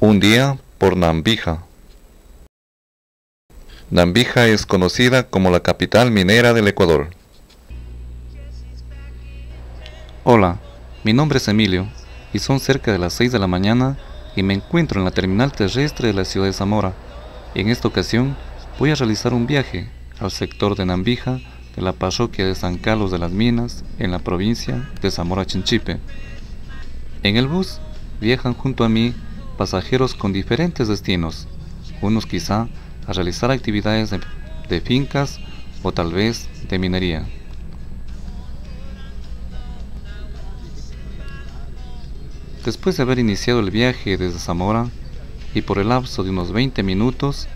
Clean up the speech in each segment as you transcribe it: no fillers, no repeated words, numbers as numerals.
Un día por Nambija. Nambija es conocida como la capital minera del Ecuador. Hola, mi nombre es Emilio y son cerca de las 6 de la mañana y me encuentro en la terminal terrestre de la ciudad de Zamora. En esta ocasión voy a realizar un viaje al sector de Nambija de la parroquia de San Carlos de las Minas en la provincia de Zamora Chinchipe. En el bus viajan junto a mí pasajeros con diferentes destinos, unos quizá a realizar actividades de fincas o tal vez de minería. Después de haber iniciado el viaje desde Zamora y por el lapso de unos 20 minutos,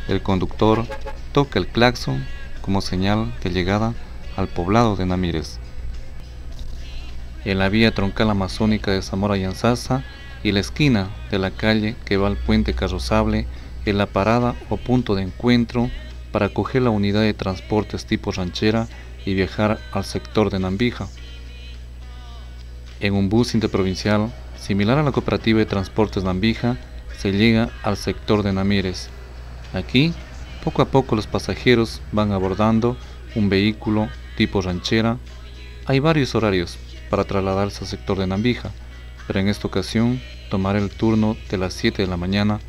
el conductor toca el claxon como señal de llegada al poblado de Namírez. En la vía troncal amazónica de Zamora y Anzasa y la esquina de la calle que va al puente Carrozable en la parada o punto de encuentro para coger la unidad de transportes tipo ranchera y viajar al sector de Nambija. En un bus interprovincial similar a la cooperativa de transportes Nambija se llega al sector de Namírez. Aquí, poco a poco los pasajeros van abordando un vehículo tipo ranchera. Hay varios horarios para trasladarse al sector de Nambija, pero en esta ocasión tomaré el turno de las 7 de la mañana.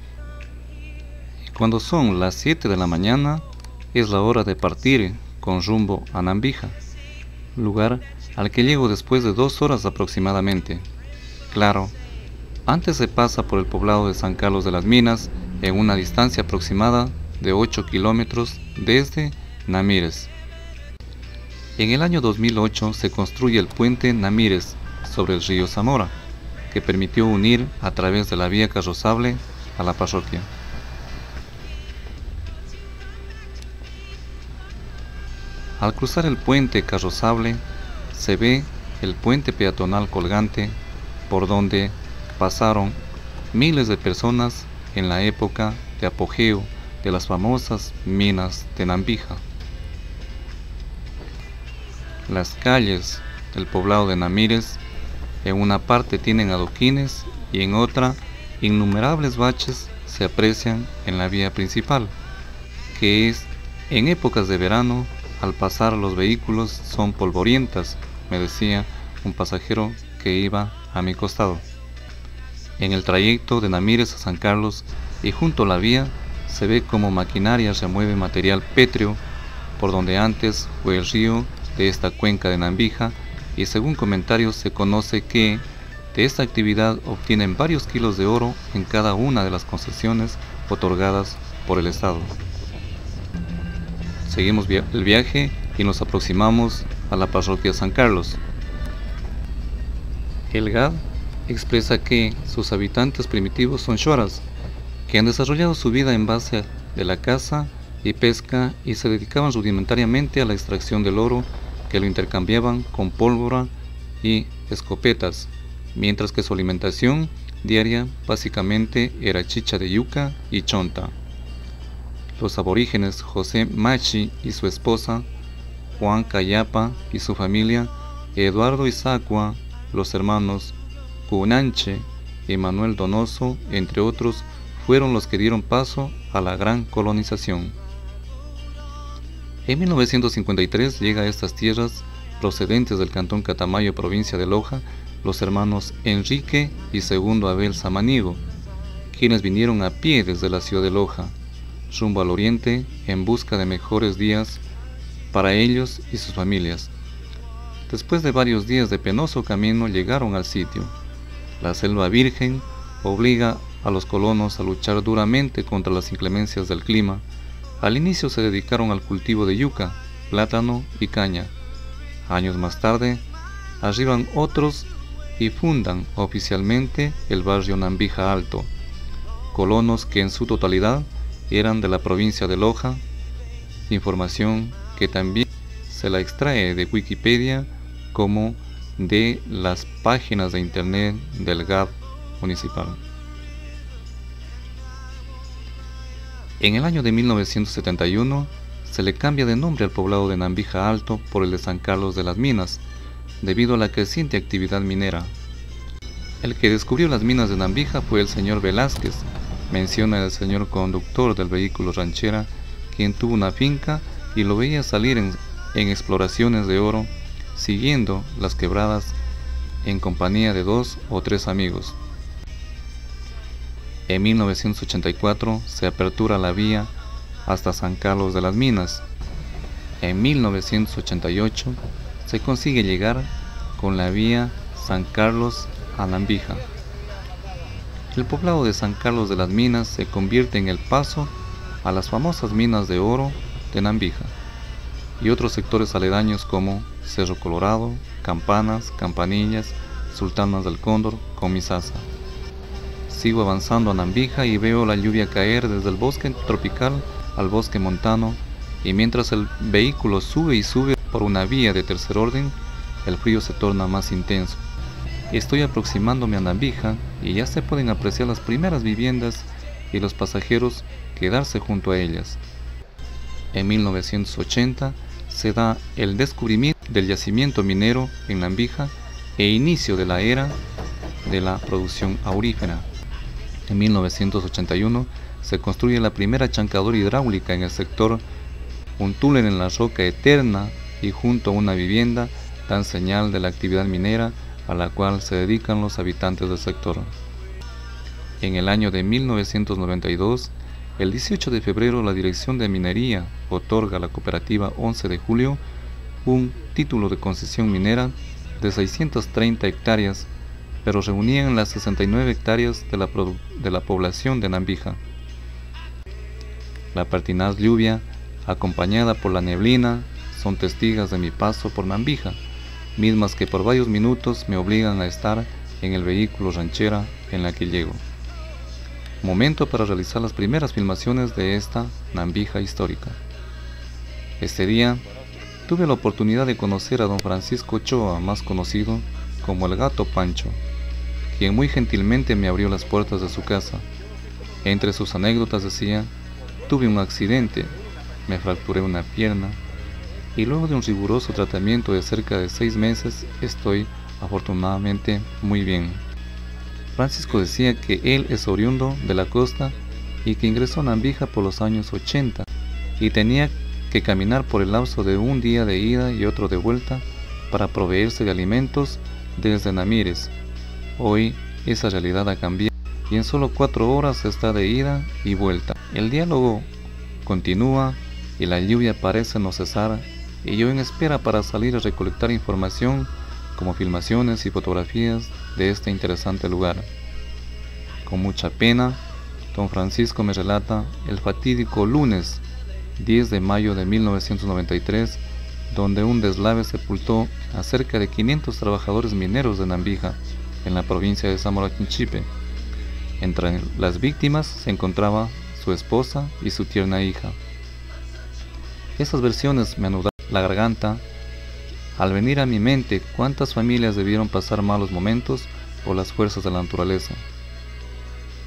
Y cuando son las 7 de la mañana es la hora de partir con rumbo a Nambija, lugar al que llego después de 2 horas aproximadamente. Claro, antes se pasa por el poblado de San Carlos de las Minas en una distancia aproximada de 8 kilómetros desde Namírez. En el año 2008 se construye el puente Namírez sobre el río Zamora, que permitió unir a través de la vía Carrozable a la parroquia. Al cruzar el puente Carrozable se ve el puente peatonal colgante por donde pasaron miles de personas en la época de apogeo de las famosas minas de Nambija. Las calles del poblado de Namírez en una parte tienen adoquines y en otra innumerables baches se aprecian en la vía principal, que es en épocas de verano al pasar los vehículos son polvorientas, me decía un pasajero que iba a mi costado. En el trayecto de Namírez a San Carlos y junto a la vía se ve como maquinaria remueve material pétreo por donde antes fue el río de esta cuenca de Nambija, y según comentarios se conoce que de esta actividad obtienen varios kilos de oro en cada una de las concesiones otorgadas por el Estado. Seguimos el viaje y nos aproximamos a la parroquia de San Carlos. El GAD expresa que sus habitantes primitivos son shoras, que han desarrollado su vida en base de la caza y pesca y se dedicaban rudimentariamente a la extracción del oro, que lo intercambiaban con pólvora y escopetas, mientras que su alimentación diaria básicamente era chicha de yuca y chonta. Los aborígenes José Machi y su esposa, Juan Cayapa y su familia, Eduardo Isacua, los hermanos Cunanche y Manuel Donoso, entre otros, fueron los que dieron paso a la gran colonización. En 1953 llega a estas tierras, procedentes del cantón Catamayo, provincia de Loja, los hermanos Enrique y segundo Abel Samaniego, quienes vinieron a pie desde la ciudad de Loja, rumbo al oriente en busca de mejores días para ellos y sus familias. Después de varios días de penoso camino llegaron al sitio. La selva virgen obliga a los colonos a luchar duramente contra las inclemencias del clima. Al inicio se dedicaron al cultivo de yuca, plátano y caña. Años más tarde, arriban otros y fundan oficialmente el barrio Nambija Alto, colonos que en su totalidad eran de la provincia de Loja, información que también se la extrae de Wikipedia como de las páginas de internet del GAD municipal. En el año de 1971 se le cambia de nombre al poblado de Nambija Alto por el de San Carlos de las Minas, debido a la creciente actividad minera. El que descubrió las minas de Nambija fue el señor Velázquez, menciona el señor conductor del vehículo ranchera, quien tuvo una finca y lo veía salir en exploraciones de oro, siguiendo las quebradas en compañía de 2 o 3 amigos. En 1984 se apertura la vía hasta San Carlos de las Minas. En 1988 se consigue llegar con la vía San Carlos a Nambija. El poblado de San Carlos de las Minas se convierte en el paso a las famosas minas de oro de Nambija y otros sectores aledaños como Cerro Colorado, Campanas, Campanillas, Sultanas del Cóndor, Comisasa. Sigo avanzando a Nambija y veo la lluvia caer desde el bosque tropical al bosque montano, y mientras el vehículo sube y sube por una vía de tercer orden, el frío se torna más intenso. Estoy aproximándome a Nambija y ya se pueden apreciar las primeras viviendas y los pasajeros quedarse junto a ellas. En 1980 se da el descubrimiento del yacimiento minero en Nambija e inicio de la era de la producción aurífera. En 1981 se construye la primera chancadora hidráulica en el sector. Un túnel en la roca eterna y junto a una vivienda dan señal de la actividad minera a la cual se dedican los habitantes del sector. En el año de 1992, el 18 de febrero, la Dirección de Minería otorga a la cooperativa 11 de Julio un título de concesión minera de 630 hectáreas, pero reunían las 69 hectáreas de la población de Nambija. La pertinaz lluvia, acompañada por la neblina, son testigos de mi paso por Nambija, mismas que por varios minutos me obligan a estar en el vehículo ranchera en la que llego. Momento para realizar las primeras filmaciones de esta Nambija histórica. Este día tuve la oportunidad de conocer a don Francisco Ochoa, más conocido como el Gato Pancho, quien muy gentilmente me abrió las puertas de su casa. Entre sus anécdotas decía: tuve un accidente, me fracturé una pierna y luego de un riguroso tratamiento de cerca de 6 meses estoy afortunadamente muy bien. Francisco decía que él es oriundo de la costa y que ingresó a Nambija por los años 80 y tenía que caminar por el lapso de un día de ida y otro de vuelta para proveerse de alimentos desde Namires. Hoy esa realidad ha cambiado y en solo 4 horas está de ida y vuelta. El diálogo continúa y la lluvia parece no cesar, y yo en espera para salir a recolectar información como filmaciones y fotografías de este interesante lugar. Con mucha pena, don Francisco me relata el fatídico lunes 10 de mayo de 1993, donde un deslave sepultó a cerca de 500 trabajadores mineros de Nambija, en la provincia de Zamora Chinchipe. Entre las víctimas se encontraba su esposa y su tierna hija. Esas versiones me anudaron la garganta al venir a mi mente cuántas familias debieron pasar malos momentos por las fuerzas de la naturaleza.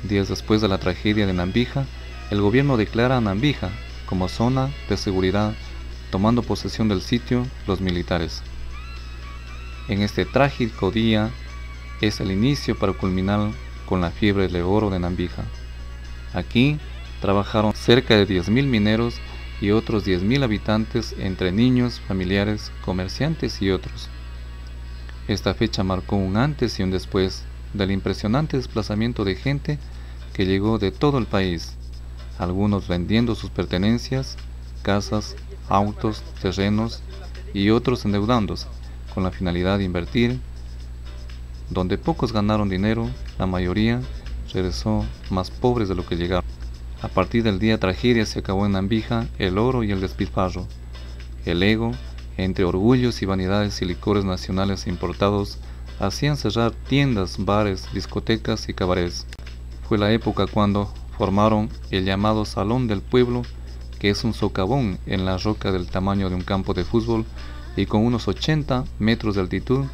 Días después de la tragedia de Nambija, el gobierno declara a Nambija como zona de seguridad, tomando posesión del sitio los militares. En este trágico día es el inicio para culminar con la fiebre de oro de Nambija. Aquí trabajaron cerca de 10.000 mineros y otros 10.000 habitantes entre niños, familiares, comerciantes y otros. Esta fecha marcó un antes y un después del impresionante desplazamiento de gente que llegó de todo el país, algunos vendiendo sus pertenencias, casas, autos, terrenos y otros endeudándose con la finalidad de invertir. Donde pocos ganaron dinero, la mayoría regresó más pobres de lo que llegaron. A partir del día tragedia se acabó en Nambija el oro y el despilfarro. El ego, entre orgullos y vanidades y licores nacionales importados, hacían cerrar tiendas, bares, discotecas y cabarets. Fue la época cuando formaron el llamado Salón del Pueblo, que es un socavón en la roca del tamaño de un campo de fútbol y con unos 80 metros de altitud,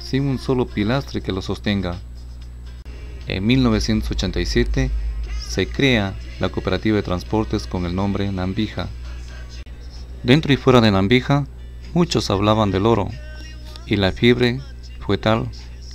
sin un solo pilastre que lo sostenga. En 1987 se crea la cooperativa de transportes con el nombre Nambija. Dentro y fuera de Nambija, muchos hablaban del oro, y la fiebre fue tal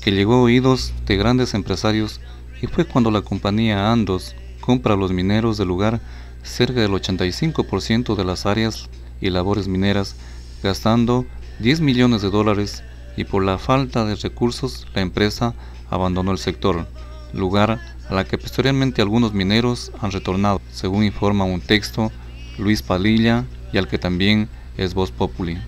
que llegó a oídos de grandes empresarios y fue cuando la compañía Andos compra a los mineros del lugar cerca del 85% de las áreas y labores mineras, gastando $10 millones, y por la falta de recursos la empresa abandonó el sector, lugar a la que posteriormente algunos mineros han retornado, según informa un texto Luis Padilla y al que también es Voz Populi.